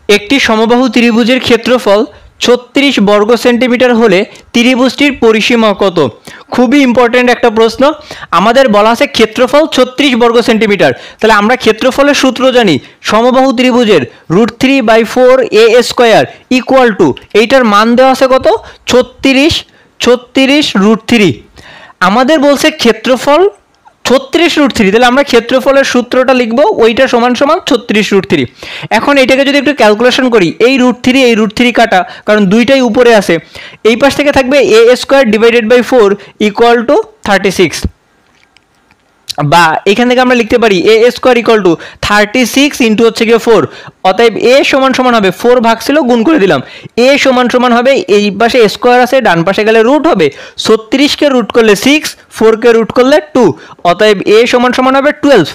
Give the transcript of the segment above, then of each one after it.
একটি সমবাহু ত্রিভুজের ক্ষেত্রফল 36 বর্গ সেন্টিমিটার হলে ত্রিভুজটির পরিসীমা কত? খুবই ইম্পর্টেন্ট একটা প্রশ্ন। আমাদের বলা আছে ক্ষেত্রফল 36 বর্গ সেন্টিমিটার, তাহলে আমরা ক্ষেত্রফলের সূত্র জানি সমবাহু ত্রিভুজের √3/4 a² ইকুয়াল টু, এইটার মান দেওয়া আছে কত? 36 √3। আমাদের বলছে ক্ষেত্রফল 36 √3, তাহলে আমরা ক্ষেত্রফলের সূত্রটা লিখব, ওইটা সমান সমান 36 √3। এখন এটাকে যদি একটু ক্যালকুলেশন করি, এই √3 এই √3 কাটা, কারণ দুইটাই উপরে আছে, এই পাশ থেকে থাকবে a² / 4 ইকুয়াল টু 36, বা এখান থেকে আমরা লিখতে পারি a² ইকুয়াল টু 36 ইন্টু হচ্ছে গিয়ে 4। অতএব a সমান সমান হবে 4 ভাগ ছিল গুণ করে দিলাম, a সমান সমান হবে, এই পাশে স্কোয়ার আছে ডান পাশে গেলে রুট হবে, 36কে রুট করলে 6, 4কে রুট করলে 2, অতএব a সমান সমান হবে 12।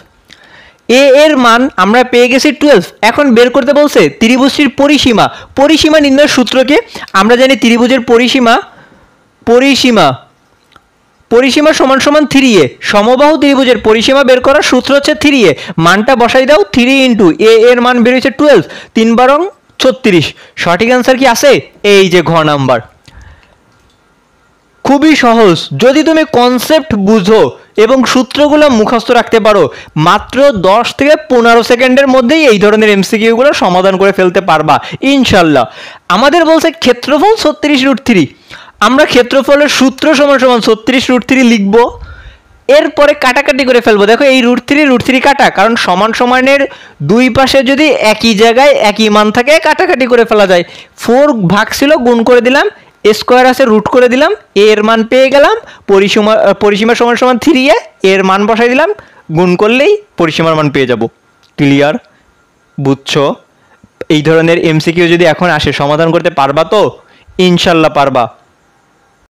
a এর মান আমরা পেয়ে গেছি 12। এখন বের করতে বলছে ত্রিভুজটির পরিসীমা। পরিসীমা নির্ণয়ের সূত্রকে আমরা জানি, ত্রিভুজের পরিসীমা সমান সমান 3a। সমবাহু ত্রিভুজের পরিসীমা বের করার সূত্র হচ্ছে 3a, মানটা বসাই দাও, 3 ইন্টু a এর মান বেরিয়েছে 12, 3 বারং 36। সঠিক অ্যান্সার কি আছে? এই যে ঘ নাম্বার। খুবই সহজ, যদি তুমি কনসেপ্ট বুঝো এবং সূত্রগুলো মুখস্থ রাখতে পারো, মাত্র 10 থেকে 15 সেকেন্ডের মধ্যেই এই ধরনের এমসিকিউগুলো সমাধান করে ফেলতে পারবা ইনশাল্লাহ। আমাদের বলছে ক্ষেত্রফল 36 √3, আমরা ক্ষেত্রফলের সূত্র সমান সমান 36 √3 লিখব, এরপরে কাটাকাটি করে ফেলবো। দেখো এই √3 কাটা, কারণ সমান সমানের দুই পাশে যদি একই জায়গায় একই মান থাকে কাটাকাটি করে ফেলা যায়। 4 ভাগ ছিল গুণ করে দিলাম, স্কোয়ার আছে রুট করে দিলাম, a এর মান পেয়ে গেলাম, পরিসীমা সমান সমান 3a, এর মান বসাই দিলাম, গুণ করলেই পরিসীমার মান পেয়ে যাব। ক্লিয়ার? বুঝছো? এই ধরনের এমসিকিউ যদি এখন আসে সমাধান করতে পারবা তো? ইনশাল্লাহ পারবা।